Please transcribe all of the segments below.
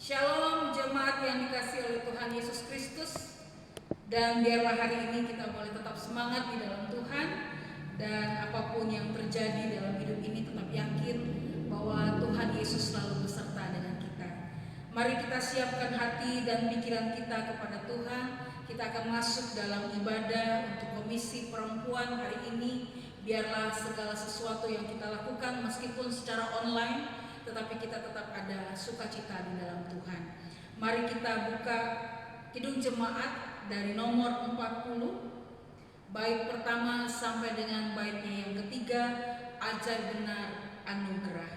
Shalom jemaat yang dikasihi oleh Tuhan Yesus Kristus. Dan biarlah hari ini kita boleh tetap semangat di dalam Tuhan. Dan apapun yang terjadi dalam hidup ini tetap yakin bahwa Tuhan Yesus selalu beserta dengan kita. Mari kita siapkan hati dan pikiran kita kepada Tuhan. Kita akan masuk dalam ibadah untuk komisi perempuan hari ini. Biarlah segala sesuatu yang kita lakukan meskipun secara online, tetapi kita tetap ada sukacita di dalam Tuhan. Mari kita buka Kidung Jemaat dari nomor 40, bait pertama sampai dengan baitnya yang ketiga, Ajar Benar Anugerah.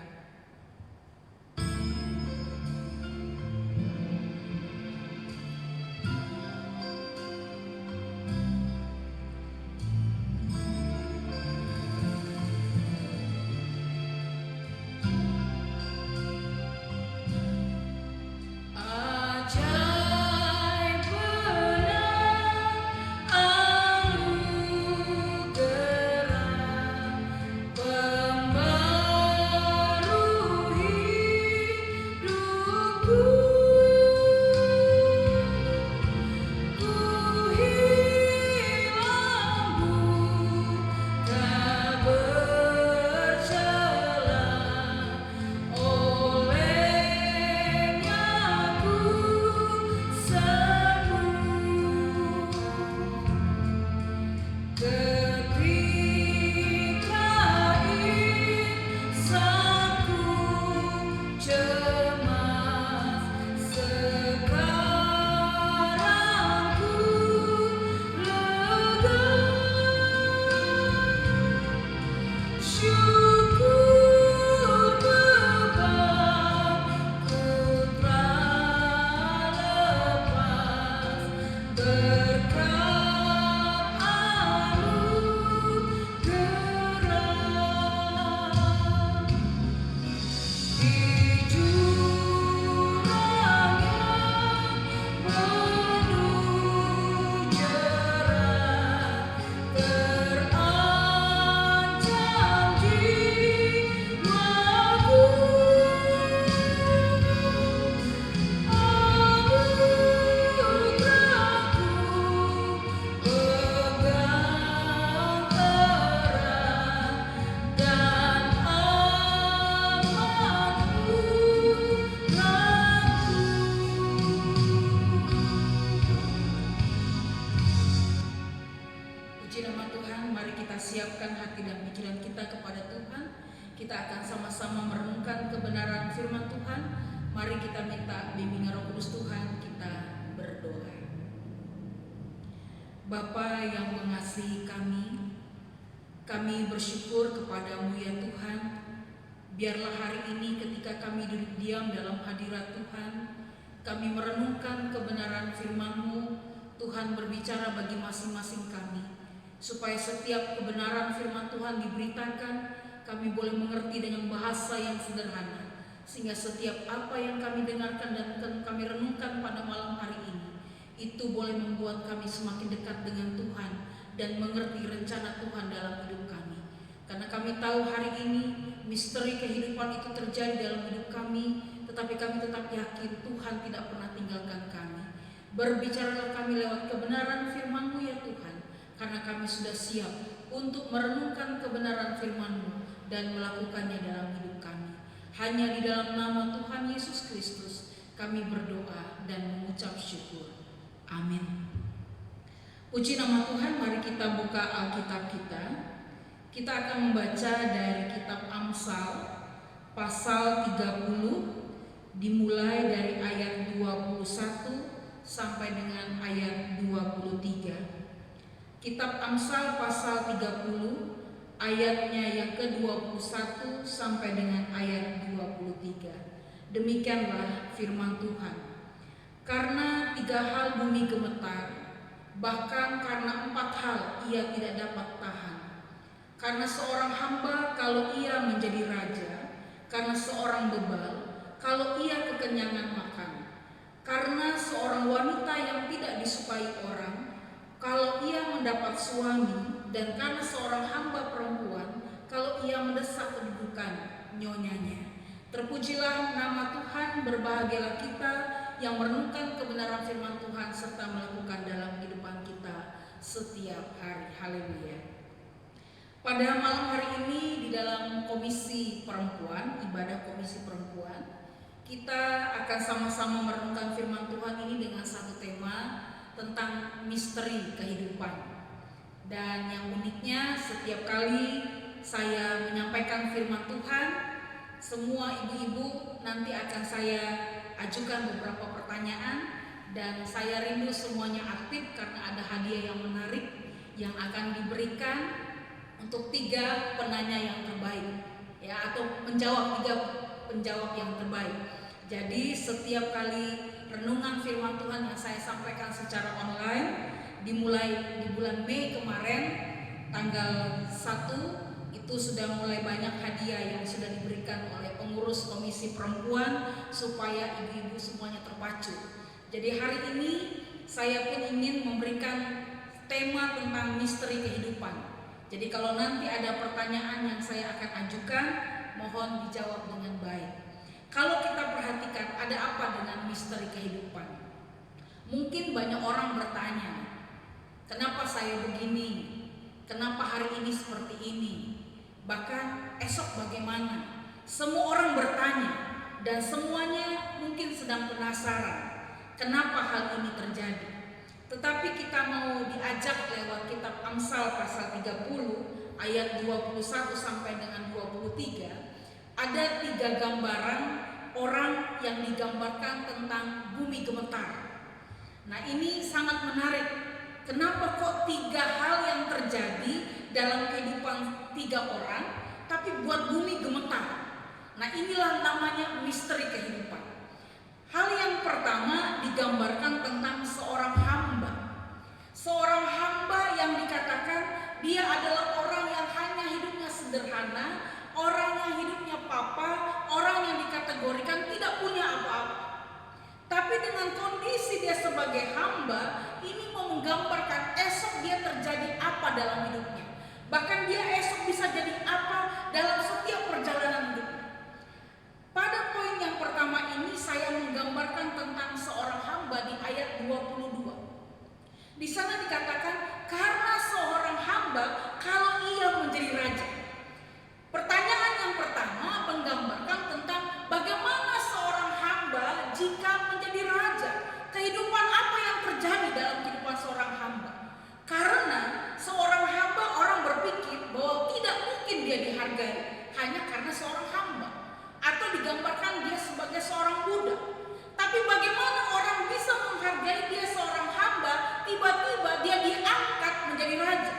Bapa yang mengasihi kami bersyukur kepadamu ya Tuhan. Biarlah hari ini ketika kami duduk diam dalam hadirat Tuhan, kami merenungkan kebenaran firman-Mu. Tuhan berbicara bagi masing-masing kami, supaya setiap kebenaran firman Tuhan diberitakan, kami boleh mengerti dengan bahasa yang sederhana, sehingga setiap apa yang kami dengarkan dan kami renungkan pada malam hari ini, itu boleh membuat kami semakin dekat dengan Tuhan dan mengerti rencana Tuhan dalam hidup kami. Karena kami tahu hari ini misteri kehidupan itu terjadi dalam hidup kami, tetapi kami tetap yakin Tuhan tidak pernah tinggalkan kami. Berbicaralah kami lewat kebenaran firman-Mu ya Tuhan, karena kami sudah siap untuk merenungkan kebenaran firman-Mu dan melakukannya dalam hidup kami. Hanya di dalam nama Tuhan Yesus Kristus kami berdoa dan mengucap syukur. Amin. Puji nama Tuhan, mari kita buka Alkitab kita. Kita akan membaca dari kitab Amsal pasal 30 dimulai dari ayat 21 sampai dengan ayat 23. Kitab Amsal pasal 30 ayatnya yang ke-21 sampai dengan ayat 23. Demikianlah firman Tuhan. Karena 3 hal bumi gemetar, bahkan karena 4 hal ia tidak dapat tahan. Karena seorang hamba kalau ia menjadi raja, karena seorang bebal kalau ia kekenyangan makan, karena seorang wanita yang tidak disukai orang kalau ia mendapat suami, dan karena seorang hamba perempuan kalau ia mendesak kedudukan nyonyanya. Terpujilah nama Tuhan, berbahagialah kita yang merenungkan kebenaran firman Tuhan serta melakukan dalam kehidupan kita setiap hari. Haleluya. Pada malam hari ini di dalam komisi perempuan, ibadah komisi perempuan, kita akan sama-sama merenungkan firman Tuhan ini dengan satu tema tentang misteri kehidupan. Dan yang uniknya, setiap kali saya menyampaikan firman Tuhan, semua ibu-ibu nanti akan saya ajukan beberapa pertanyaan, dan saya rindu semuanya aktif karena ada hadiah yang menarik yang akan diberikan untuk 3 penanya yang terbaik, ya, atau menjawab 3 penjawab yang terbaik. Jadi setiap kali renungan firman Tuhan yang saya sampaikan secara online, dimulai di bulan Mei kemarin tanggal 1, itu sudah mulai banyak hadiah yang sudah diberikan oleh pengurus komisi perempuan supaya ibu-ibu semuanya terpacu. Jadi hari ini saya pun ingin memberikan tema tentang misteri kehidupan. Jadi kalau nanti ada pertanyaan yang saya akan ajukan, mohon dijawab dengan baik. Kalau kita perhatikan, ada apa dengan misteri kehidupan? Mungkin banyak orang bertanya, kenapa saya begini? Kenapa hari ini seperti ini? Bahkan esok bagaimana? Semua orang bertanya, dan semuanya mungkin sedang penasaran kenapa hal ini terjadi. Tetapi kita mau diajak lewat kitab Amsal pasal 30 ayat 21 sampai dengan 23. Ada 3 gambaran orang yang digambarkan tentang bumi gemetar. Nah, ini sangat menarik. Kenapa kok 3 hal yang terjadi dalam kehidupan 3 orang, tapi buat bumi gemetar? Nah, inilah namanya misteri kehidupan. Hal yang pertama digambarkan tentang seorang hamba. Seorang hamba yang dikatakan dia adalah orang yang hanya hidupnya sederhana, orang yang hidupnya papa, orang yang dikategorikan tidak punya apa-apa. Tapi dengan kondisi dia sebagai hamba, ini mau menggambarkan esok dia terjadi apa dalam hidupnya. Bahkan dia esok bisa jadi apa dalam setiap perjalanan hidupnya. Pada poin yang pertama ini saya menggambarkan tentang seorang hamba di ayat 22. Di sana dikatakan karena seorang hamba kalau ia menjadi raja. Pertanyaan yang pertama menggambarkan tentang bagaimana seorang hamba jika menjadi raja. Kehidupan apa yang terjadi dalam kehidupan seorang hamba? Karena seorang hamba orang berpikir bahwa tidak mungkin dia dihargai hanya karena seorang hamba. Atau digambarkan dia sebagai seorang budak. Tapi bagaimana orang bisa menghargai dia seorang hamba, tiba-tiba dia diangkat menjadi raja?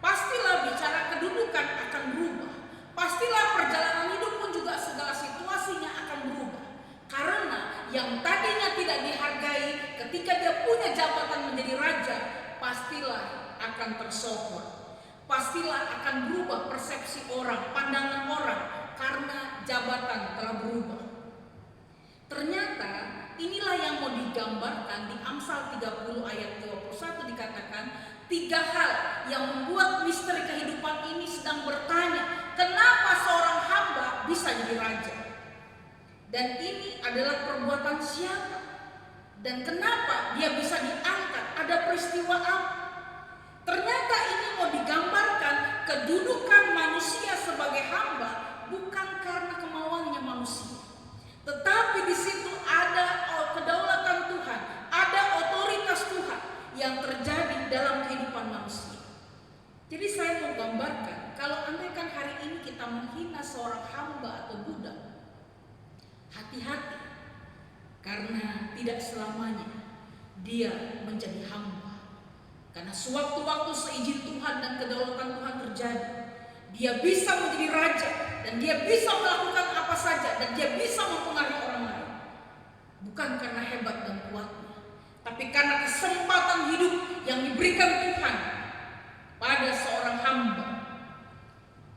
Pastilah bicara kedudukan akan berubah. Pastilah perjalanan hidup pun juga segala situasinya akan berubah. Karena yang tadinya tidak dihargai ketika dia punya jabatan menjadi raja, pastilah akan tersohor. Pastilah akan berubah persepsi orang, pandangan orang, karena jabatan telah berubah. Ternyata inilah yang mau digambarkan di Amsal 30 ayat 21 dikatakan 3 hal yang membuat misteri kehidupan ini sedang bertanya kenapa seorang hamba bisa jadi raja. Dan ini adalah perbuatan siapa? Dan kenapa dia bisa diangkat? Ada peristiwa apa? Ternyata ini mau digambarkan kedudukan manusia sebagai hamba bukan karena kemauannya manusia, tetapi di situ ada kedaulatan Tuhan, ada otoritas Tuhan yang terjadi dalam kehidupan manusia. Jadi saya mau gambarkan, kalau andaikan hari ini kita menghina seorang hamba atau budak, hati-hati, karena tidak selamanya dia menjadi hamba. Karena sewaktu-waktu seizin Tuhan dan kedaulatan Tuhan terjadi, dia bisa menjadi raja dan dia bisa melakukan apa saja dan dia bisa mempengaruhi orang lain. Bukan karena hebat dan kuatnya, tapi karena kesempatan hidup yang diberikan Tuhan pada seorang hamba.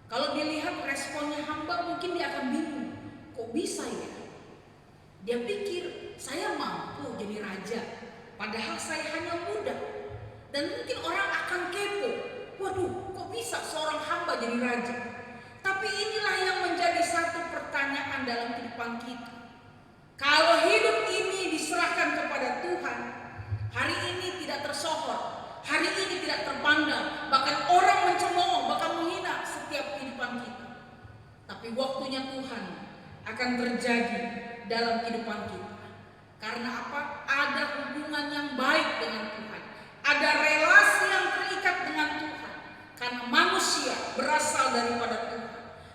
Kalau dilihat responnya hamba, mungkin dia akan bingung, kok bisa ya? Dia pikir saya mampu jadi raja, padahal saya hanya budak. Dan mungkin orang akan kepo, waduh kok bisa seorang hamba jadi raja? Tapi Tetapi inilah yang menjadi satu pertanyaan dalam kehidupan kita. Kalau hidup ini diserahkan kepada Tuhan, hari ini tidak tersohor, hari ini tidak terpandang, bahkan orang mencemooh, bahkan menghina setiap kehidupan kita. Tapi waktunya Tuhan akan terjadi dalam kehidupan kita. Karena apa? Ada hubungan yang baik dengan Tuhan, ada relasi yang terikat dengan Tuhan. Karena manusia berasal daripada Tuhan,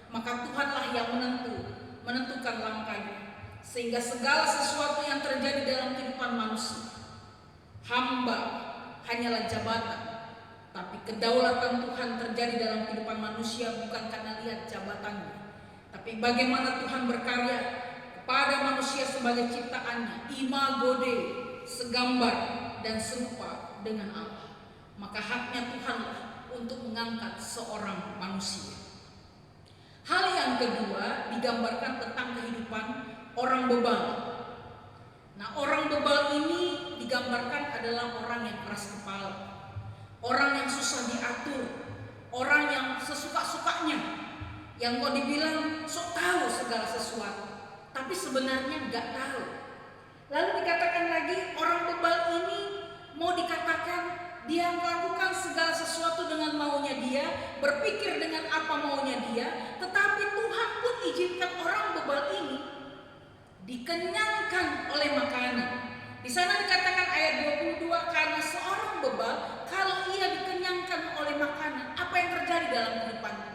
maka Tuhanlah yang menentukan langkahnya. Sehingga segala sesuatu yang terjadi dalam kehidupan manusia, hamba hanyalah jabatan, tapi kedaulatan Tuhan terjadi dalam kehidupan manusia bukan karena lihat jabatannya, tapi bagaimana Tuhan berkarya kepada manusia sebagai ciptaannya, imago Dei, segambar dan serupa dengan Allah. Maka haknya Tuhanlah untuk mengangkat seorang manusia. Hal yang kedua digambarkan tentang kehidupan orang bebal. Nah, orang bebal ini digambarkan adalah orang yang keras kepala, orang yang susah diatur, orang yang sesuka-sukanya, yang kok dibilang sok tahu segala sesuatu, tapi sebenarnya nggak tahu. Lalu dikatakan lagi orang bebal ini mau dikatakan dia melakukan segala sesuatu dengan maunya dia, berpikir dengan apa maunya dia, tetapi Tuhan pun izinkan orang bebal ini dikenyangkan oleh makanan. Di sana dikatakan ayat 22, karena seorang bebal kalau ia dikenyangkan oleh makanan, apa yang terjadi dalam kehidupannya?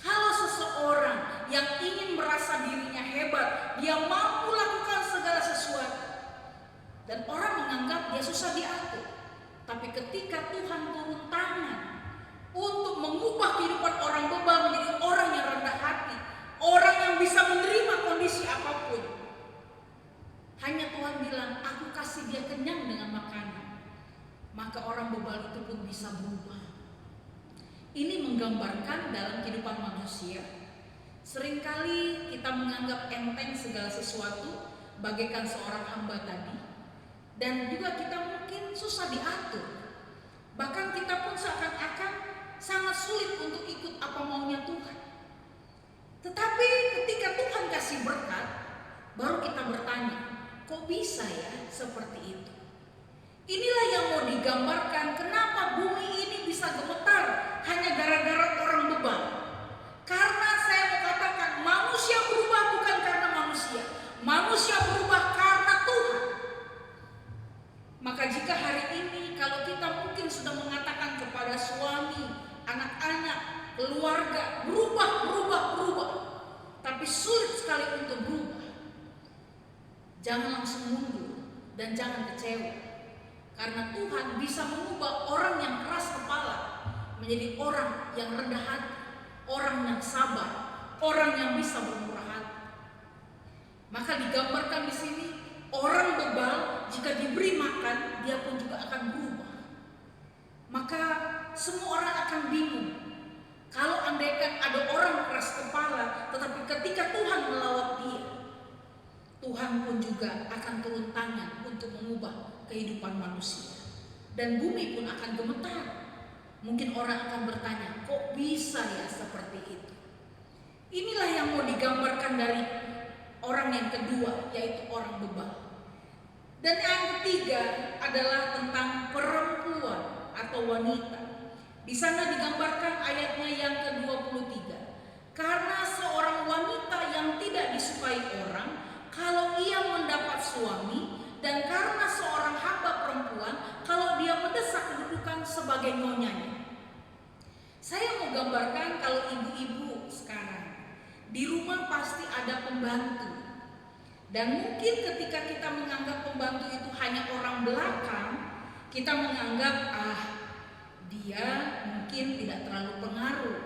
Kalau seseorang yang ingin merasa dirinya hebat, dia mampu lakukan segala sesuatu, dan orang menganggap dia susah diatur. Tapi ketika Tuhan turun tangan untuk mengubah kehidupan orang bebal menjadi orang yang rendah hati, orang yang bisa menerima kondisi apapun, hanya Tuhan bilang, aku kasih dia kenyang dengan makanan, maka orang bebal itu pun bisa berubah. Ini menggambarkan dalam kehidupan manusia, seringkali kita menganggap enteng segala sesuatu bagaikan seorang hamba tadi, dan juga kita mungkin susah diatur. Bahkan kita pun seakan-akan sangat sulit untuk ikut apa maunya Tuhan. Tetapi ketika Tuhan kasih berkat, baru kita bertanya, kok bisa ya seperti itu? Inilah yang mau digambarkan, kenapa bumi ini bisa gemetar hanya gara-gara orang bebal. Karena saya mau katakan, manusia berubah bukan karena manusia, manusia berubah karena Tuhan. Maka jika hari ini kalau kita mungkin sudah mengatakan kepada suami, anak-anak, keluarga, berubah, tapi sulit sekali untuk berubah, jangan langsung mundur dan jangan kecewa. Karena Tuhan bisa mengubah orang yang keras kepala menjadi orang yang rendah hati, orang yang sabar, orang yang bisa bermurah hati. Maka digambarkan di sini, orang bebal jika diberi makan, dia pun juga akan berubah. Maka semua orang akan bingung. Kalau andaikan ada orang keras kepala, tetapi ketika Tuhan melawat dia, Tuhan pun juga akan turun tangan untuk mengubah kehidupan manusia. Dan bumi pun akan gemetar. Mungkin orang akan bertanya, kok bisa ya seperti itu? Inilah yang mau digambarkan dari orang yang kedua, yaitu orang bebal. Dan yang ketiga adalah tentang perempuan atau wanita. Di sana digambarkan ayatnya yang ke-23. Karena seorang wanita yang tidak disukai orang, kalau ia mendapat suami, dan karena seorang hamba perempuan, kalau dia mendesak kedudukan sebagai nyonyanya. Saya mau gambarkan kalau ibu-ibu sekarang di rumah pasti ada pembantu. Dan mungkin ketika kita menganggap pembantu itu hanya orang belakang, kita menganggap dia mungkin tidak terlalu pengaruh.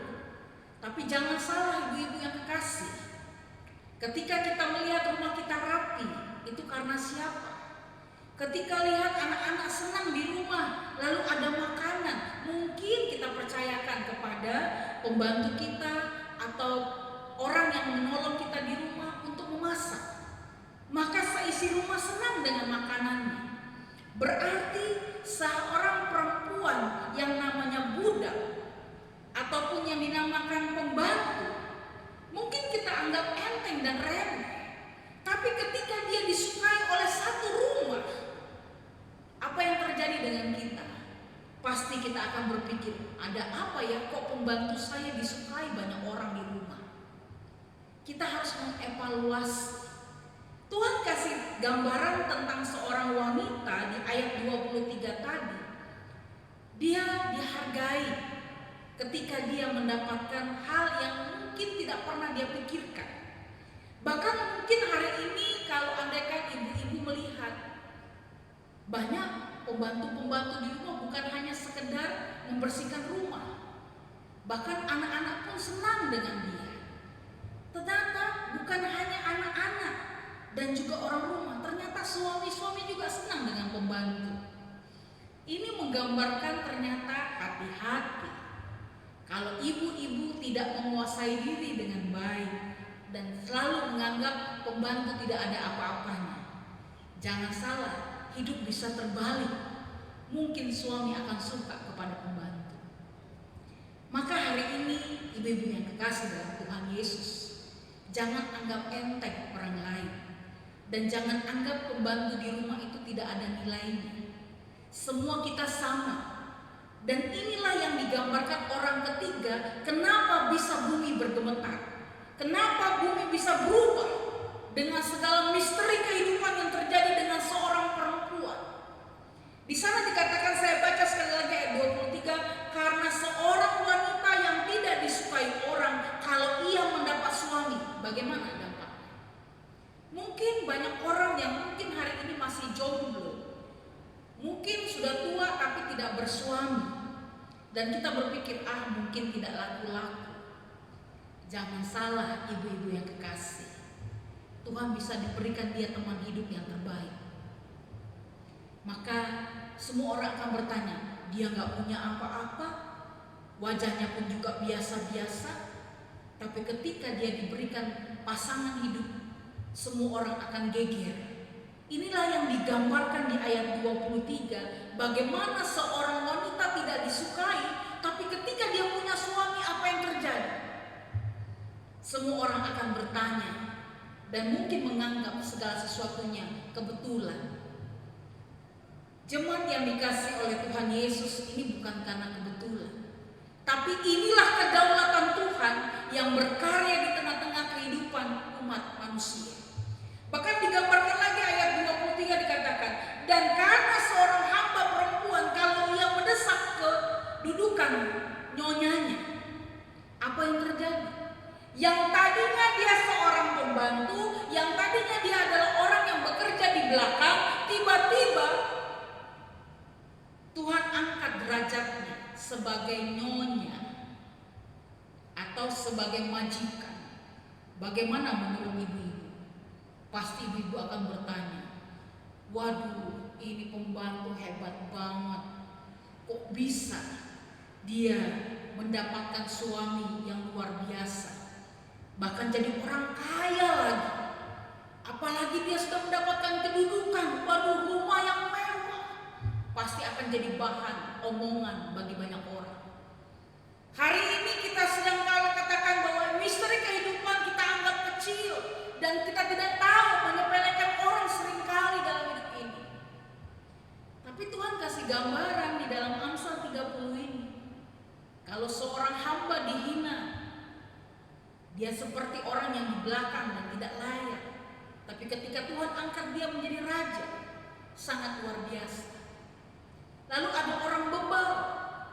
Tapi jangan salah ibu-ibu yang kekasih. Ketika kita melihat rumah kita rapi, itu karena siapa? Ketika lihat anak-anak senang di rumah, lalu ada makanan, mungkin kita percayakan kepada pembantu kita atau orang yang menolong kita di rumah untuk memasak. Maka seisi rumah senang dengan makanannya. Berarti seorang perempuan yang namanya budak ataupun yang dinamakan pembantu dianggap enteng dan remeh. Tapi ketika dia disukai oleh satu rumah, apa yang terjadi dengan kita? Pasti kita akan berpikir, ada apa ya kok pembantu saya disukai banyak orang di rumah? Kita harus mengevaluasi. Tuhan kasih gambaran tentang seorang wanita di ayat 23 tadi. Dia dihargai ketika dia mendapatkan hal yang mungkin tidak pernah dia pikirkan. Bahkan mungkin hari ini kalau andaikan ibu-ibu melihat banyak pembantu-pembantu di rumah bukan hanya sekedar membersihkan rumah, bahkan anak-anak pun senang dengan dia. Ternyata bukan hanya anak-anak dan juga orang rumah, ternyata suami-suami juga senang dengan pembantu. Ini menggambarkan ternyata hati-hati kalau ibu-ibu tidak menguasai diri dengan baik dan selalu menganggap pembantu tidak ada apa-apanya. Jangan salah, hidup bisa terbalik. Mungkin suami akan suka kepada pembantu. Maka hari ini ibu-ibu yang kekasih dalam Tuhan Yesus, jangan anggap enteng orang lain. Dan jangan anggap pembantu di rumah itu tidak ada nilainya. Semua kita sama. Dan inilah yang digambarkan orang ketiga, kenapa bisa bumi bergemetar. Kenapa bumi bisa berubah dengan segala misteri kehidupan yang terjadi dengan seorang perempuan. Di sana dikatakan, saya baca sekali lagi ayat 23, karena seorang wanita yang tidak disukai orang, kalau ia mendapat suami, bagaimana dampaknya? Mungkin banyak orang yang mungkin hari ini masih jomblo, mungkin sudah tua tapi tidak bersuami, dan kita berpikir, mungkin tidak laku-laku. Jangan salah ibu-ibu yang kekasih, Tuhan bisa diberikan dia teman hidup yang terbaik. Maka semua orang akan bertanya, dia gak punya apa-apa, wajahnya pun juga biasa-biasa, tapi ketika dia diberikan pasangan hidup, semua orang akan geger. Inilah yang digambarkan di ayat 23, bagaimana seorang wanita tidak disukai, tapi ketika dia punya suami, apa yang terjadi? Semua orang akan bertanya dan mungkin menganggap segala sesuatunya kebetulan. Jemaat yang dikasih oleh Tuhan Yesus, ini bukan karena kebetulan, tapi inilah kedaulatan Tuhan yang berkarya di tengah-tengah kehidupan umat manusia. Bahkan digambarkan lagi ayat 23 dikatakan, dan karena seorang hamba perempuan kalau ia mendesak kedudukan nyonyanya, apa yang terjadi? Yang tadinya dia seorang pembantu, yang tadinya dia adalah orang yang bekerja di belakang, tiba-tiba Tuhan angkat derajatnya sebagai nyonya atau sebagai majikan. Bagaimana menurut ibu-ibu? Pasti ibu-ibu akan bertanya, waduh, ini pembantu hebat banget. Kok bisa dia mendapatkan suami yang luar biasa? Bahkan jadi orang kaya lagi. Apalagi dia sudah mendapatkan kedudukan, waduh, rumah yang mewah. Pasti akan jadi bahan omongan bagi banyak orang. Hari ini kita sedang katakan bahwa misteri kehidupan kita anggap kecil dan kita tidak tahu menyepelekan orang seringkali dalam hidup ini. Tapi Tuhan kasih gambaran di dalam Amsal 30 ini. Kalau seorang hamba dihina, dia seperti orang yang di belakang dan tidak layak. Tapi ketika Tuhan angkat dia menjadi raja, sangat luar biasa. Lalu ada orang bebal,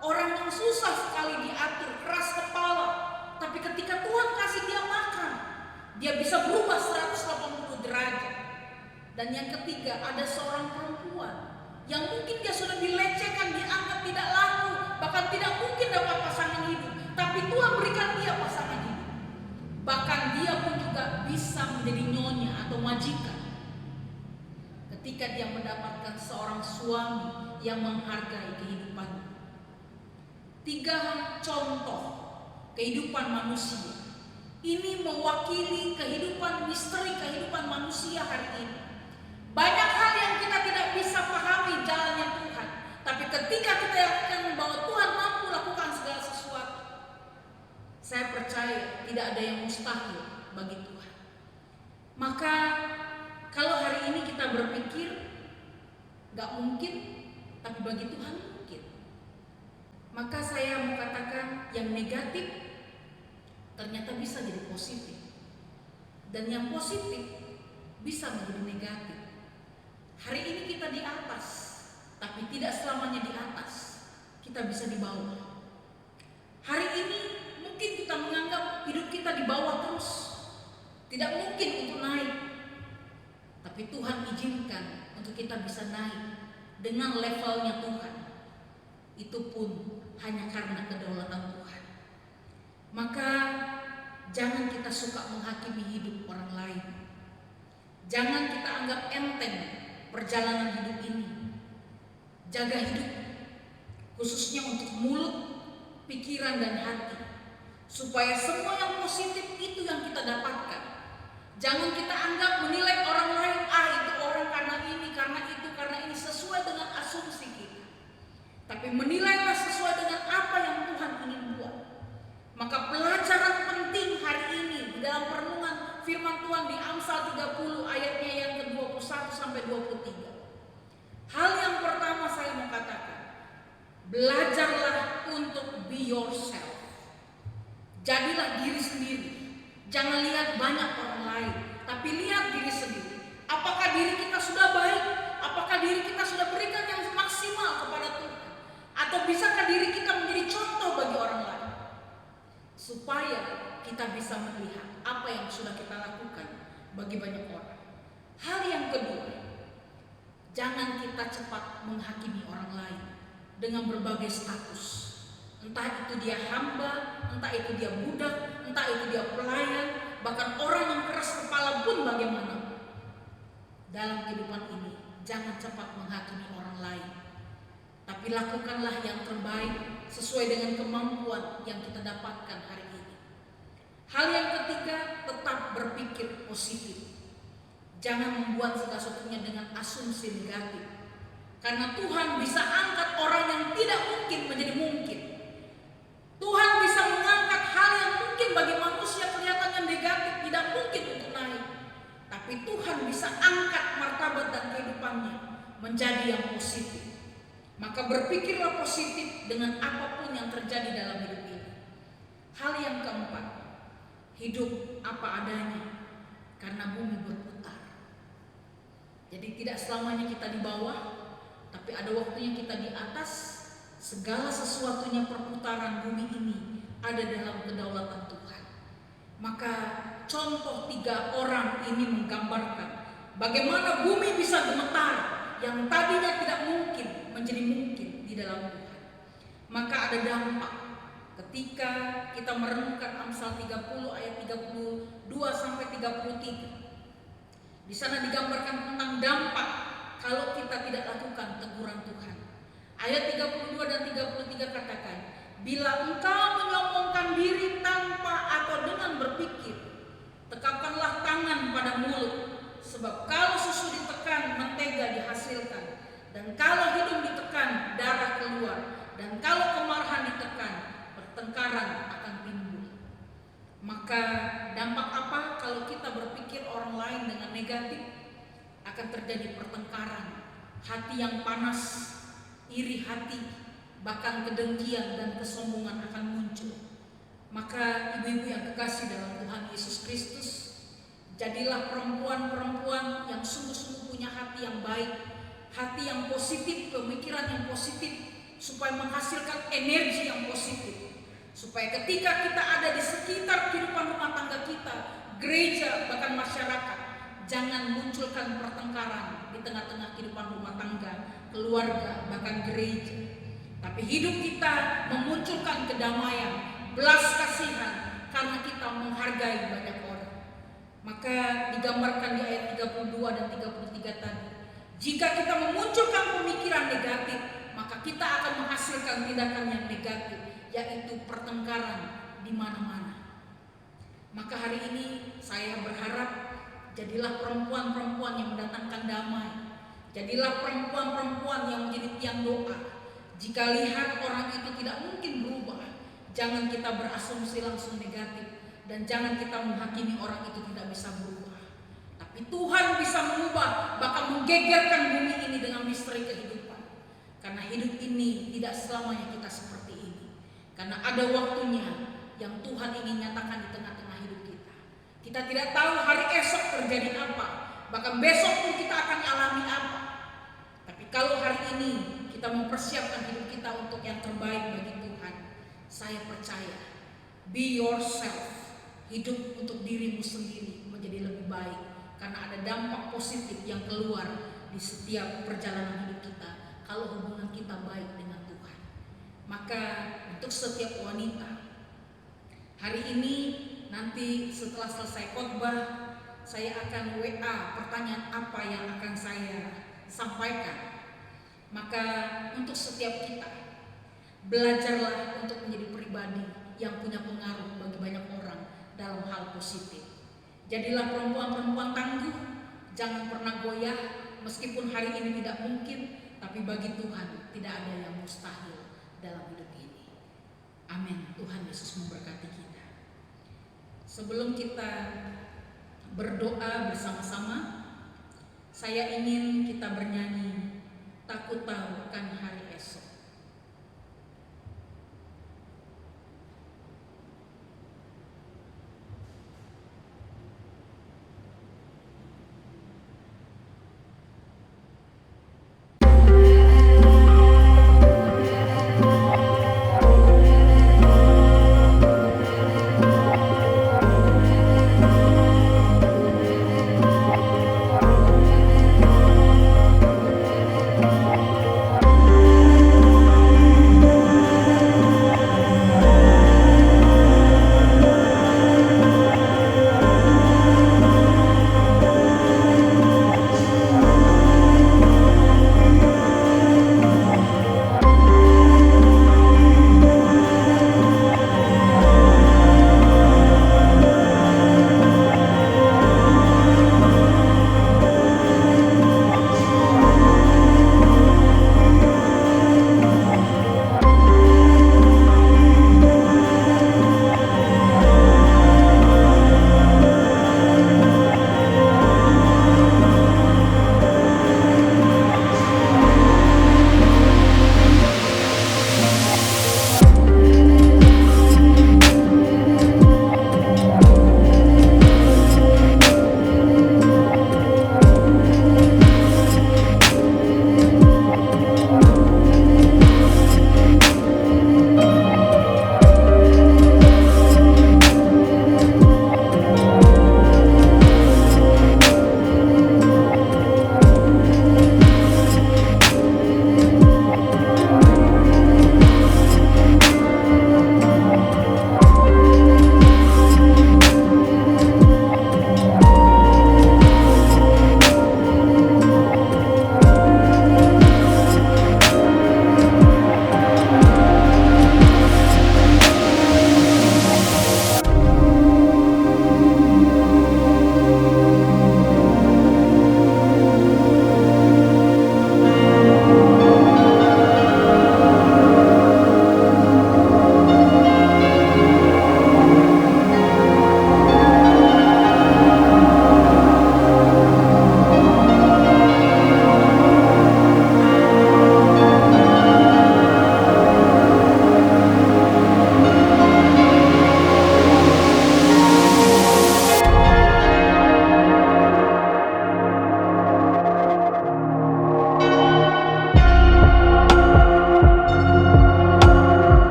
orang yang susah sekali diatur, keras kepala. Tapi ketika Tuhan kasih dia makan, dia bisa berubah 180 derajat. Dan yang ketiga, ada seorang perempuan yang mungkin dia sudah dilecehkan, dianggap tidak laku, bahkan tidak mungkin dapat pasangan hidup. Tapi Tuhan berikan dia pasangan hidup. Bahkan dia pun juga bisa menjadi nyonya atau majikan ketika dia mendapatkan seorang suami yang menghargai kehidupannya. 3 contoh kehidupan manusia ini mewakili kehidupan misteri kehidupan manusia hari ini. Banyak hal yang kita tidak bisa pahami jalannya Tuhan, tapi ketika kita yakin bahwa Tuhan mampu lakukan segala sesuatu, saya percaya tidak ada yang mustahil bagi Tuhan. Gak mungkin, tapi bagi Tuhan mungkin. Maka saya mau katakan yang negatif ternyata bisa jadi positif, dan yang positif bisa menjadi negatif. Hari ini kita di atas, tapi tidak selamanya di atas. Kita bisa di bawah. Hari ini mungkin kita menganggap hidup kita di bawah terus, tidak mungkin untuk naik. Tapi Tuhan izinkan untuk kita bisa naik dengan levelnya Tuhan. Itu pun hanya karena kedaulatan Tuhan. Maka jangan kita suka menghakimi hidup orang lain. Jangan kita anggap enteng perjalanan hidup ini. Jaga hidup, khususnya untuk mulut, pikiran, dan hati, supaya semua yang positif itu yang kita dapatkan. Jangan kita anggap menilai orang lain, itu orang karena ini, karena itu, karena ini, sesuai dengan asumsi kita. Tapi menilailah sesuai dengan apa yang Tuhan ingin buat. Maka pelajaran penting hari ini di dalam perenungan firman Tuhan di Amsal 30 ayatnya yang ke-21 sampai 23. Hal yang pertama saya mau katakan, belajarlah untuk be yourself. Jadilah diri sendiri. Jangan lihat banyak orang lain, tapi lihat diri sendiri. Apakah diri kita sudah baik? Apakah diri kita sudah berikan yang maksimal kepada Tuhan? Atau bisakah diri kita menjadi contoh bagi orang lain? Supaya kita bisa melihat apa yang sudah kita lakukan bagi banyak orang. Hal yang kedua, jangan kita cepat menghakimi orang lain dengan berbagai status. Entah itu dia hamba, entah itu dia budak, entah itu dia pelayan, bahkan orang yang keras kepala pun bagaimana. Dalam kehidupan ini, jangan cepat menghakimi orang lain, tapi lakukanlah yang terbaik sesuai dengan kemampuan yang kita dapatkan hari ini. Hal yang ketiga, tetap berpikir positif. Jangan membuat segala sesuatunya dengan asumsi negatif. Karena Tuhan bisa angkat orang yang tidak mungkin menjadi mungkin. Tuhan bisa mengangkat hal yang mungkin bagi manusia kelihatannya negatif, tidak mungkin untuk naik. Tapi Tuhan bisa angkat martabat dan kehidupannya menjadi yang positif. Maka berpikirlah positif dengan apapun yang terjadi dalam hidup ini. Hal yang keempat, hidup apa adanya, karena bumi berputar. Jadi tidak selamanya kita di bawah, tapi ada waktunya kita di atas. Segala sesuatunya perputaran bumi ini ada dalam kedaulatan Tuhan. Maka contoh 3 orang ini menggambarkan bagaimana bumi bisa gemetar yang tadinya tidak mungkin menjadi mungkin di dalam Tuhan. Maka ada dampak ketika kita merenungkan Amsal 30 ayat 32 sampai 33. Di sana digambarkan tentang dampak kalau kita tidak lakukan teguran Tuhan. Ayat 32 dan 33 katakan, bila engkau menyombongkan diri tanpa atau dengan berpikir, tekapkanlah tangan pada mulut, sebab kalau susu ditekan, mentega dihasilkan, dan kalau hidung ditekan, darah keluar, dan kalau kemarahan ditekan, pertengkaran akan timbul. Maka dampak apa kalau kita berpikir orang lain dengan negatif? Akan terjadi pertengkaran, hati yang panas, iri hati, bahkan kedengkian dan kesombongan akan muncul. Maka ibu-ibu yang kekasih dalam Tuhan Yesus Kristus, jadilah perempuan-perempuan yang sungguh-sungguh punya hati yang baik, hati yang positif, pemikiran yang positif, supaya menghasilkan energi yang positif. Supaya ketika kita ada di sekitar kehidupan rumah tangga kita, gereja, bahkan masyarakat, jangan munculkan pertengkaran di tengah-tengah kehidupan rumah tangga, keluarga, bahkan gereja. Tapi hidup kita memunculkan kedamaian, belas kasihan, karena kita menghargai banyak orang. Maka digambarkan di ayat 32 dan 33 tadi, jika kita memunculkan pemikiran negatif, maka kita akan menghasilkan tindakan yang negatif, yaitu pertengkaran di mana-mana. Maka hari ini saya berharap jadilah perempuan-perempuan yang mendatangkan damai. Jadilah perempuan-perempuan yang menjadi tiang doa. Jika lihat orang itu tidak mungkin berubah, jangan kita berasumsi langsung negatif, dan jangan kita menghakimi orang itu tidak bisa berubah. Tapi Tuhan bisa mengubah, bahkan menggegerkan bumi ini dengan bisa seri kehidupan. Karena hidup ini tidak selamanya kita seperti ini. Karena ada waktunya yang Tuhan ingin nyatakan di tengah-tengah hidup kita. Kita tidak tahu hari esok terjadi apa, bahkan besok pun kita akan alami apa. Tapi kalau hari ini kita mempersiapkan hidup kita untuk yang terbaik bagi Tuhan, saya percaya, be yourself, hidup untuk dirimu sendiri menjadi lebih baik. Karena ada dampak positif yang keluar di setiap perjalanan hidup kita kalau hubungan kita baik dengan Tuhan. Maka untuk setiap wanita, hari ini nanti setelah selesai khotbah, saya akan WA pertanyaan apa yang akan saya sampaikan. Maka untuk setiap kita, belajarlah untuk menjadi pribadi yang punya pengaruh bagi banyak orang dalam hal positif. Jadilah perempuan-perempuan tangguh, jangan pernah goyah meskipun hari ini tidak mungkin, tapi bagi Tuhan tidak ada yang mustahil dalam hidup ini. Amin. Tuhan Yesus memberkati kita. Sebelum kita berdoa bersama-sama, saya ingin kita bernyanyi "Takut Tahu Kan Hari Esok".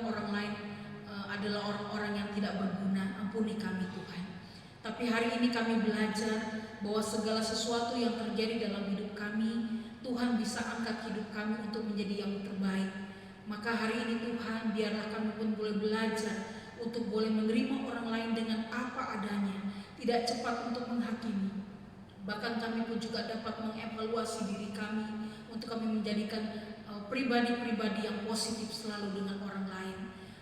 orang lain adalah orang-orang yang tidak berguna. Ampuni kami Tuhan. Tapi hari ini kami belajar bahwa segala sesuatu yang terjadi dalam hidup kami, Tuhan bisa angkat hidup kami untuk menjadi yang terbaik. Maka hari ini Tuhan, biarlah kami pun boleh belajar untuk boleh menerima orang lain dengan apa adanya, tidak cepat untuk menghakimi. Bahkan kami pun juga dapat mengevaluasi diri kami untuk kami menjadikan pribadi-pribadi yang positif selalu dengan orang lain.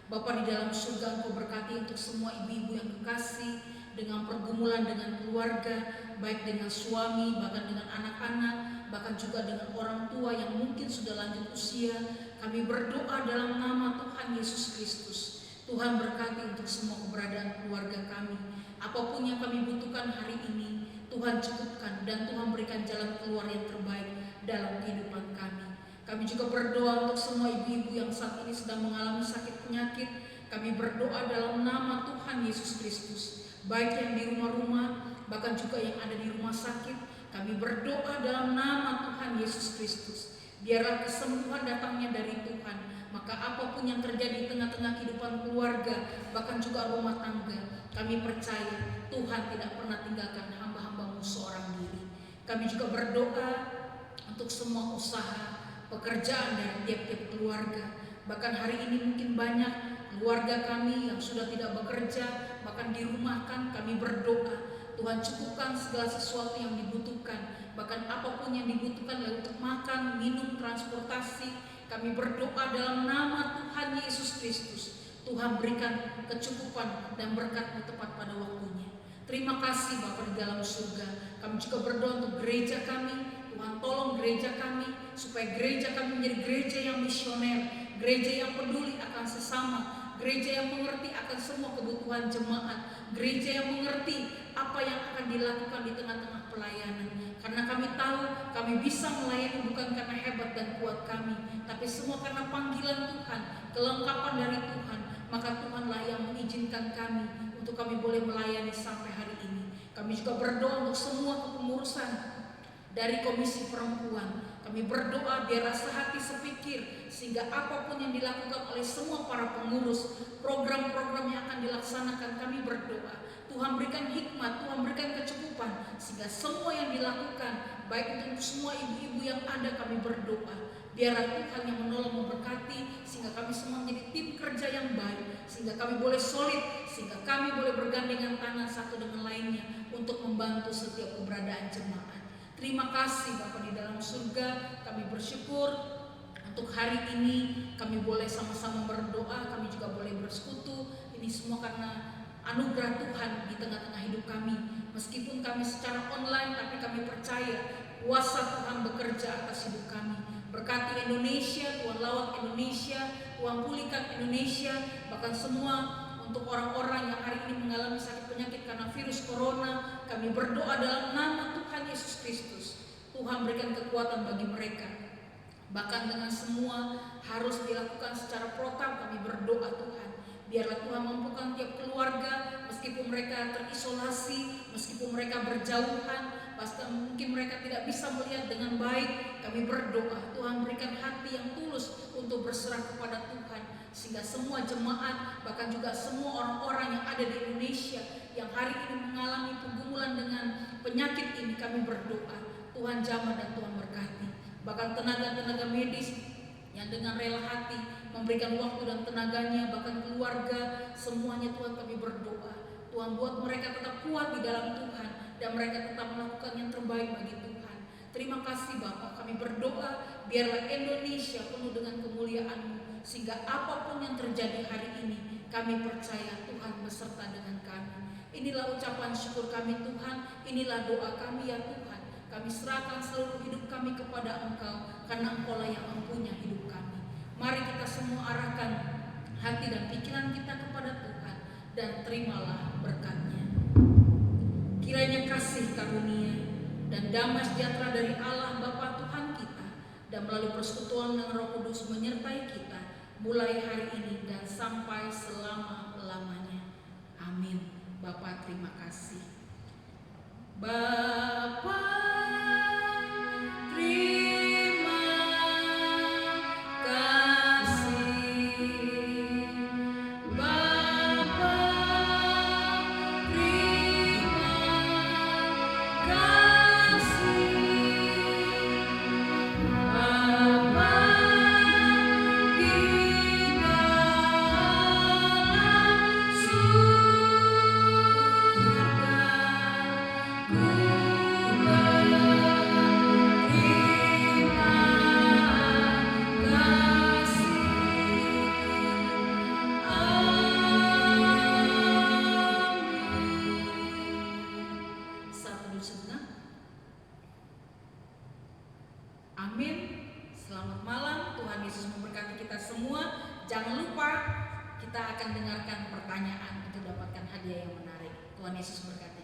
Bapa di dalam surga, Engkau berkati untuk semua ibu-ibu yang kekasih dengan pergumulan dengan keluarga, baik dengan suami, bahkan dengan anak-anak, bahkan juga dengan orang tua yang mungkin sudah lanjut usia. Kami berdoa dalam nama Tuhan Yesus Kristus. Tuhan berkati untuk semua keberadaan keluarga kami. Apapun yang kami butuhkan hari ini, Tuhan cukupkan dan Tuhan berikan jalan keluar yang terbaik dalam kehidupan kami. Kami juga berdoa untuk semua ibu-ibu yang saat ini sedang mengalami sakit penyakit. Kami berdoa dalam nama Tuhan Yesus Kristus, baik yang di rumah-rumah, bahkan juga yang ada di rumah sakit. Kami berdoa dalam nama Tuhan Yesus Kristus. Biarlah kesembuhan datangnya dari Tuhan. Maka apapun yang terjadi di tengah-tengah kehidupan keluarga, bahkan juga rumah tangga, kami percaya Tuhan tidak pernah tinggalkan hamba-hamba-Mu seorang diri. Kami juga berdoa untuk semua usaha, pekerjaan dari tiap-tiap keluarga. Bahkan hari ini mungkin banyak keluarga kami yang sudah tidak bekerja, bahkan dirumahkan. Kami berdoa Tuhan cukupkan segala sesuatu yang dibutuhkan, bahkan apapun yang dibutuhkan untuk makan, minum, transportasi. Kami berdoa dalam nama Tuhan Yesus Kristus. Tuhan berikan kecukupan dan berkat-Mu tepat pada waktunya. Terima kasih Bapa di dalam surga. Kami juga berdoa untuk gereja kami. Tuhan tolong gereja kami supaya gereja kami menjadi gereja yang misioner, gereja yang peduli akan sesama, gereja yang mengerti akan semua kebutuhan jemaat, gereja yang mengerti apa yang akan dilakukan di tengah-tengah pelayanan. Karena kami tahu kami bisa melayani bukan karena hebat dan kuat kami, tapi semua karena panggilan Tuhan, kelengkapan dari Tuhan. Maka Tuhanlah yang mengizinkan kami untuk kami boleh melayani sampai hari ini. Kami juga berdoa untuk semua kepengurusan dari Komisi Perempuan. Kami berdoa biarlah sehati sepikir, sehingga apapun yang dilakukan oleh semua para pengurus, program-program yang akan dilaksanakan, kami berdoa Tuhan berikan hikmat, Tuhan berikan kecukupan, sehingga semua yang dilakukan, baik untuk semua ibu-ibu yang ada, kami berdoa biarlah Tuhan yang menolong, memberkati, sehingga kami semua menjadi tim kerja yang baik, sehingga kami boleh solid, sehingga kami boleh bergandengan tangan satu dengan lainnya untuk membantu setiap keberadaan jemaat. Terima kasih Bapa di dalam surga. Kami bersyukur untuk hari ini kami boleh sama-sama berdoa, kami juga boleh bersekutu. Ini semua karena anugerah Tuhan di tengah-tengah hidup kami. Meskipun kami secara online, tapi kami percaya kuasa Tuhan bekerja atas hidup kami. Berkati Indonesia, Tuhan lawat Indonesia, Tuhan pulihkan Indonesia, bahkan semua untuk orang-orang yang hari ini mengalami sakit penyakit karena virus corona. Kami berdoa dalam nama Tuhan Yesus Kristus. Tuhan berikan kekuatan bagi mereka. Bahkan dengan semua harus dilakukan secara protokol, kami berdoa Tuhan. Biarlah Tuhan mampukan tiap keluarga, meskipun mereka terisolasi, meskipun mereka berjauhan, bahkan mungkin mereka tidak bisa melihat dengan baik. Kami berdoa Tuhan berikan hati yang tulus untuk berserah kepada Tuhan, sehingga semua jemaat, bahkan juga semua orang-orang yang ada di Indonesia yang hari ini mengalami pergumulan dengan penyakit ini, kami berdoa Tuhan jamah dan Tuhan berkati. Bahkan tenaga-tenaga medis yang dengan rela hati memberikan waktu dan tenaganya, bahkan keluarga, semuanya Tuhan kami berdoa Tuhan buat mereka tetap kuat di dalam Tuhan, dan mereka tetap melakukan yang terbaik bagi Tuhan. Terima kasih Bapa. Kami berdoa biarlah Indonesia penuh dengan kemuliaan-Mu, sehingga apapun yang terjadi hari ini, kami percaya Tuhan beserta dengan kami. Inilah ucapan syukur kami Tuhan, inilah doa kami ya Tuhan. Kami serahkan seluruh hidup kami kepada Engkau, karena Engkau lah yang mempunyai hidup kami. Mari kita semua arahkan hati dan pikiran kita kepada Tuhan, dan terimalah berkat-Nya. Kiranya kasih karunia dan damai sejahtera dari Allah Bapa Tuhan kita, dan melalui persekutuan dengan Roh Kudus menyertai kita, mulai hari ini dan sampai selama-lamanya. Amin. Bapa terima kasih. Bapa terima kasih. Amin. Selamat malam, Tuhan Yesus memberkati kita semua. Jangan lupa kita akan dengarkan pertanyaan untuk dapatkan hadiah yang menarik. Tuhan Yesus berkati.